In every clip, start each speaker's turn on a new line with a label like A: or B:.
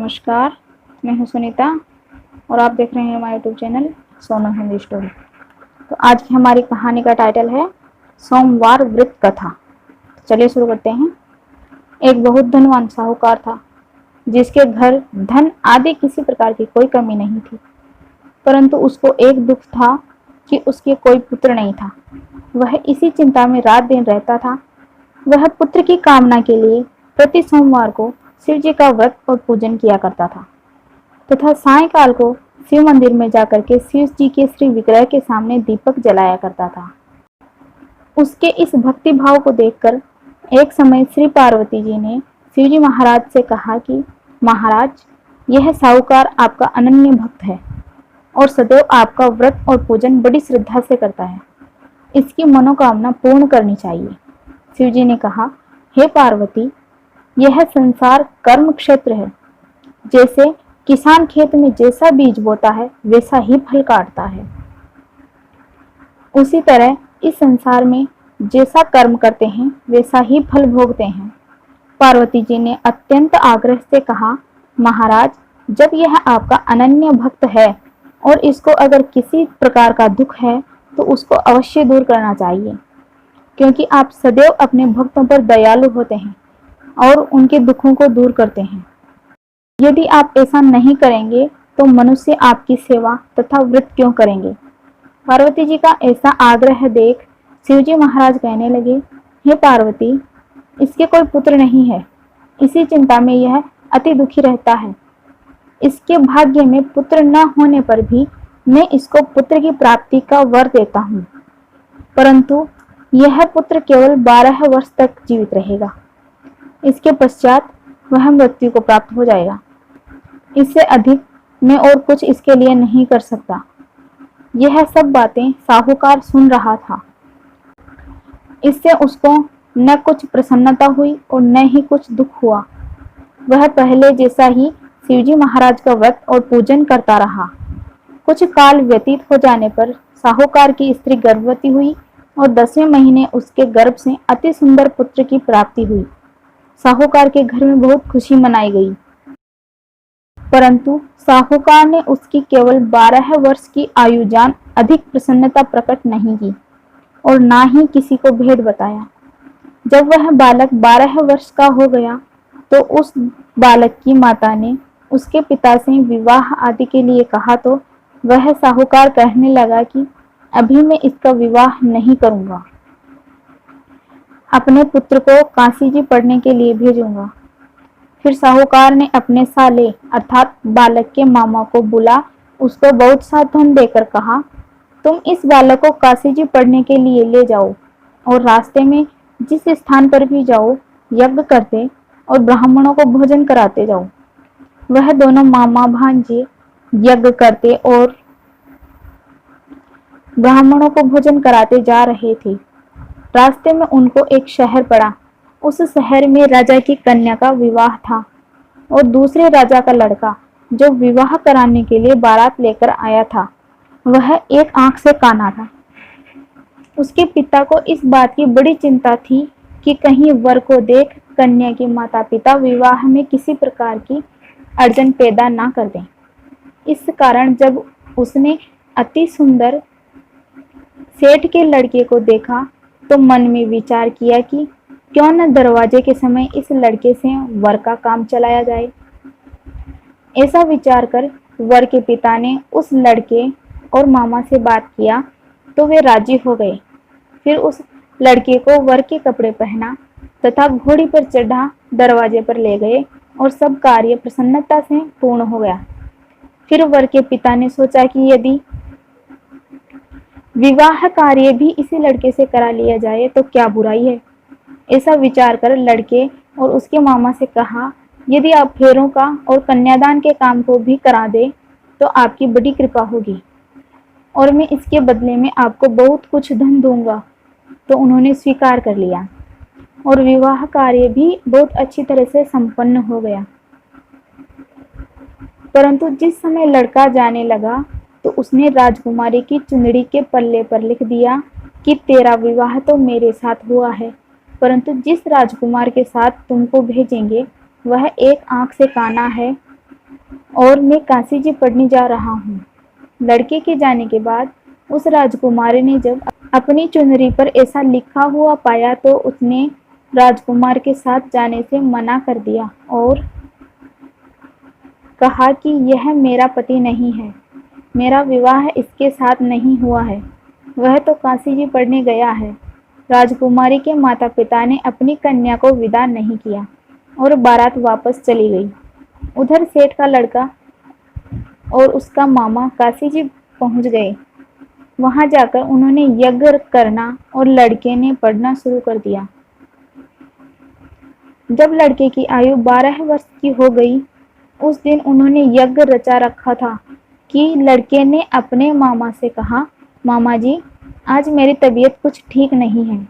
A: नमस्कार, मैं हूं सुनीता और आप देख रहे हैं हमारा YouTube channel Sonam Hindi story. तो आज की हमारी कहानी का टाइटल है सोमवार व्रत कथा। चलिए शुरू करते हैं। एक बहुत धनवान साहूकार था जिसके घर धन आदि किसी प्रकार की कोई कमी नहीं थी, परंतु उसको एक दुख था कि उसके कोई पुत्र नहीं था। वह इसी चिंता में रात दिन रहता था। वह पुत्र की कामना के लिए प्रति सोमवार को शिव जी का व्रत और पूजन किया करता था तथा सायंकाल को शिव मंदिर में जाकर के शिव जी के श्री विग्रह के सामने दीपक जलाया करता था। उसके इस भक्ति भाव को देखकर एक समय श्री पार्वती जी ने शिव जी महाराज से कहा कि महाराज, यह साहूकार आपका अनन्य भक्त है और सदैव आपका व्रत और पूजन बड़ी श्रद्धा से करता है। इसकी मनोकामना पूर्ण करनी चाहिए। शिव जी ने कहा, हे पार्वती, यह संसार कर्म क्षेत्र है। जैसे किसान खेत में जैसा बीज बोता है वैसा ही फल काटता है, उसी तरह इस संसार में जैसा कर्म करते हैं वैसा ही फल भोगते हैं। पार्वती जी ने अत्यंत आग्रह से कहा, महाराज, जब यह आपका अनन्य भक्त है और इसको अगर किसी प्रकार का दुख है तो उसको अवश्य दूर करना चाहिए, क्योंकि आप सदैव अपने भक्तों पर दयालु होते हैं और उनके दुखों को दूर करते हैं। यदि आप ऐसा नहीं करेंगे तो मनुष्य आपकी सेवा तथा व्रत क्यों करेंगे। पार्वती जी का ऐसा आग्रह देख शिवजी महाराज कहने लगे, हे पार्वती, इसके कोई पुत्र नहीं है, इसी चिंता में यह अति दुखी रहता है। इसके भाग्य में पुत्र न होने पर भी मैं इसको पुत्र की प्राप्ति का वर देता हूँ, परंतु यह पुत्र केवल 12 वर्ष तक जीवित रहेगा। इसके पश्चात वह मृत्यु को प्राप्त हो जाएगा। इससे अधिक मैं और कुछ इसके लिए नहीं कर सकता। यह सब बातें साहूकार सुन रहा था। इससे उसको न कुछ प्रसन्नता हुई और न ही कुछ दुख हुआ। वह पहले जैसा ही शिवजी महाराज का व्रत और पूजन करता रहा। कुछ काल व्यतीत हो जाने पर साहूकार की स्त्री गर्भवती हुई और 10वें महीने उसके गर्भ से अति सुंदर पुत्र की प्राप्ति हुई। साहूकार के घर में बहुत खुशी मनाई गई, परंतु साहूकार ने उसकी केवल 12 वर्ष की आयु जान अधिक प्रसन्नता प्रकट नहीं की और ना ही किसी को भेद बताया। जब वह बालक 12 वर्ष का हो गया तो उस बालक की माता ने उसके पिता से विवाह आदि के लिए कहा, तो वह साहूकार कहने लगा कि अभी मैं इसका विवाह नहीं करूंगा, अपने पुत्र को काशी जी पढ़ने के लिए भेजूंगा। फिर साहूकार ने अपने साले अर्थात बालक के मामा को बुला उसको बहुत सा धन देकर कहा, तुम इस बालक को काशी जी पढ़ने के लिए ले जाओ और रास्ते में जिस स्थान पर भी जाओ यज्ञ करते और ब्राह्मणों को भोजन कराते जाओ। वह दोनों मामा भांजे यज्ञ करते और ब्राह्मणों को भोजन कराते जा रहे थे। रास्ते में उनको एक शहर पड़ा। उस शहर में राजा की कन्या का विवाह था और दूसरे राजा का लड़का जो विवाह कराने के लिए बारात लेकर आया था, वह एक आंख से काना था। उसके पिता को इस बात की बड़ी चिंता थी कि कहीं वर को देख कन्या के माता पिता विवाह में किसी प्रकार की अड़चन पैदा ना कर दें। इस कारण जब उसने अति सुंदर सेठ के लड़के को देखा तो मन में विचार किया कि क्यों न दरवाजे के समय इस लड़के से वर का काम चलाया जाए। ऐसा विचार कर वर के पिता ने उस लड़के और मामा से बात किया तो वे राजी हो गए। फिर उस लड़के को वर के कपड़े पहना तथा घोड़ी पर चढ़ा दरवाजे पर ले गए और सब कार्य प्रसन्नता से पूर्ण हो गया। फिर वर के पिता ने सोचा कि यदि विवाह कार्य भी इसी लड़के से करा लिया जाए तो क्या बुराई है। ऐसा विचार कर लड़के और उसके मामा से कहा, यदि आप फेरों का और कन्यादान के काम को भी करा दे तो आपकी बड़ी कृपा होगी और मैं इसके बदले में आपको बहुत कुछ धन दूंगा। तो उन्होंने स्वीकार कर लिया और विवाह कार्य भी बहुत अच्छी तरह से संपन्न हो गया। परंतु जिस समय लड़का जाने लगा तो उसने राजकुमारी की चुंदड़ी के पल्ले पर लिख दिया कि तेरा विवाह तो मेरे साथ हुआ है, परंतु जिस राजकुमार के साथ तुमको भेजेंगे वह एक आंख से काना है और मैं काशी जी पढ़ने जा रहा हूँ। लड़के के जाने के बाद उस राजकुमारी ने जब अपनी चुनरी पर ऐसा लिखा हुआ पाया तो उसने राजकुमार के साथ जाने से मना कर दिया और कहा कि यह मेरा पति नहीं है, मेरा विवाह इसके साथ नहीं हुआ है, वह तो काशी जी पढ़ने गया है। राजकुमारी के माता पिता ने अपनी कन्या को विदा नहीं किया और बारात वापस चली गई। उधर सेठ का लड़का और उसका मामा काशी जी पहुंच गए। वहां जाकर उन्होंने यज्ञ करना और लड़के ने पढ़ना शुरू कर दिया। जब लड़के की आयु 12 वर्ष की हो गई, उस दिन उन्होंने यज्ञ रचा रखा था कि लड़के ने अपने मामा से कहा, मामा जी आज मेरी तबीयत कुछ ठीक नहीं है।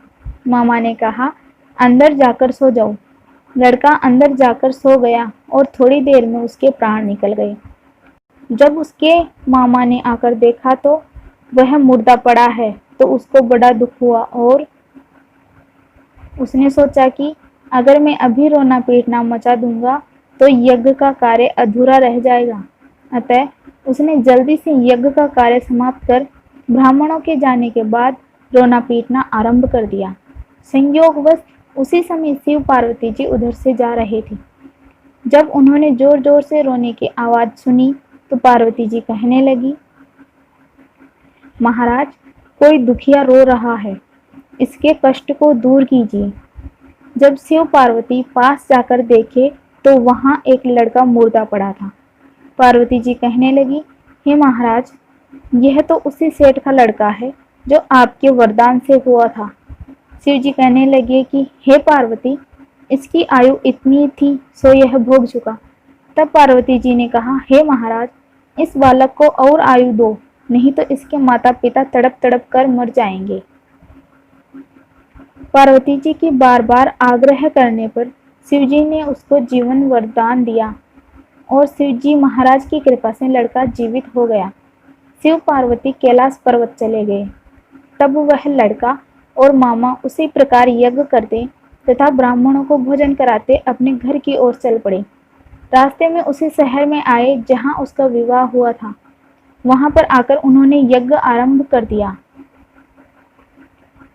A: मामा ने कहा, अंदर जाकर सो जाओ। लड़का अंदर जाकर सो गया और थोड़ी देर में उसके प्राण निकल गए। जब उसके मामा ने आकर देखा तो वह मुर्दा पड़ा है तो उसको बड़ा दुख हुआ और उसने सोचा कि अगर मैं अभी रोना पीटना मचा दूंगा तो यज्ञ का कार्य अधूरा रह जाएगा। अतः उसने जल्दी से यज्ञ का कार्य समाप्त कर ब्राह्मणों के जाने के बाद रोना पीटना आरंभ कर दिया। संयोगवश उसी समय शिव पार्वती जी उधर से जा रहे थे। जब उन्होंने जोर जोर से रोने की आवाज सुनी तो पार्वती जी कहने लगी, महाराज कोई दुखिया रो रहा है, इसके कष्ट को दूर कीजिए। जब शिव पार्वती पास जाकर देखे तो वहां एक लड़का मुर्दा पड़ा था। पार्वती जी कहने लगी, हे महाराज यह तो उसी सेठ का लड़का है जो आपके वरदान से हुआ था। शिव जी कहने लगे कि हे पार्वती इसकी आयु इतनी थी सो यह भोग चुका। तब पार्वती जी ने कहा, हे महाराज इस बालक को और आयु दो, नहीं तो इसके माता पिता तड़प तड़प कर मर जाएंगे। पार्वती जी की बार बार आग्रह करने पर शिव जी ने उसको जीवन वरदान दिया और शिव जी महाराज की कृपा से लड़का जीवित हो गया। शिव पार्वती कैलाश पर्वत चले गए। तब वह लड़का और मामा उसी प्रकार यज्ञ करते तथा ब्राह्मणों को भोजन कराते अपने घर की ओर चल पड़े। रास्ते में उसी शहर में आए जहां उसका विवाह हुआ था। वहां पर आकर उन्होंने यज्ञ आरंभ कर दिया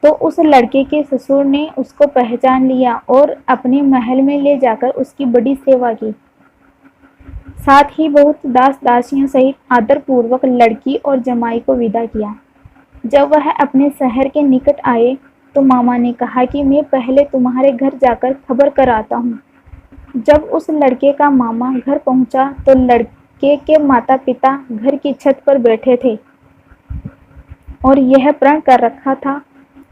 A: तो उस लड़के के ससुर ने उसको पहचान लिया और अपने महल में ले जाकर उसकी बड़ी सेवा की। साथ ही बहुत दास दासियों सहित आदर पूर्वक लड़की और जमाई को विदा किया। जब वह अपने शहर के निकट आए तो मामा ने कहा कि मैं पहले तुम्हारे घर जाकर खबर कराता हूँ। जब उस लड़के का मामा घर पहुंचा तो लड़के के माता पिता घर की छत पर बैठे थे और यह प्रण कर रखा था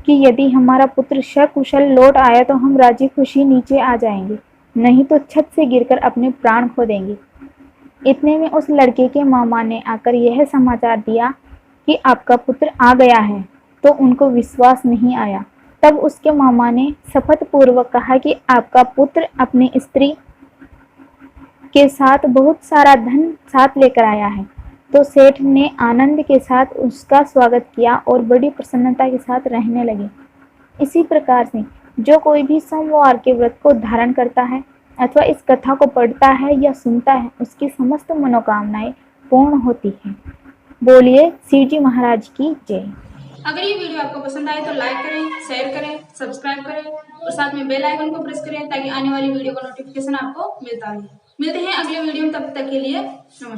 A: कि यदि हमारा पुत्र सकुशल लौट आया तो हम राजी खुशी नीचे आ जाएंगे, नहीं तो छत से गिरकर अपने प्राण खो देंगे। इतने में उस लड़के के मामा ने आकर यह समाचार दिया कि आपका पुत्र आ गया है, तो उनको विश्वास नहीं आया। तब उसके मामा ने शपथ पूर्वक कहा कि आपका पुत्र अपनी स्त्री के साथ बहुत सारा धन साथ लेकर आया है। तो सेठ ने आनंद के साथ उसका स्वागत किया और बड़ी प्रसन्नता के साथ रहने लगे। इसी प्रकार से जो कोई भी सोमवार के व्रत को धारण करता है अथवा इस कथा को पढ़ता है या सुनता है उसकी समस्त मनोकामनाएं पूर्ण होती हैं। बोलिए शिव जी महाराज की जय।
B: अगर ये वीडियो आपको पसंद आए तो लाइक करें, शेयर करें, सब्सक्राइब करें और साथ में बेल आइकन को प्रेस करें ताकि आने वाली वीडियो का नोटिफिकेशन आपको मिलता रहे। मिलते हैं अगले वीडियो में, तब तक के लिए नमस्कार।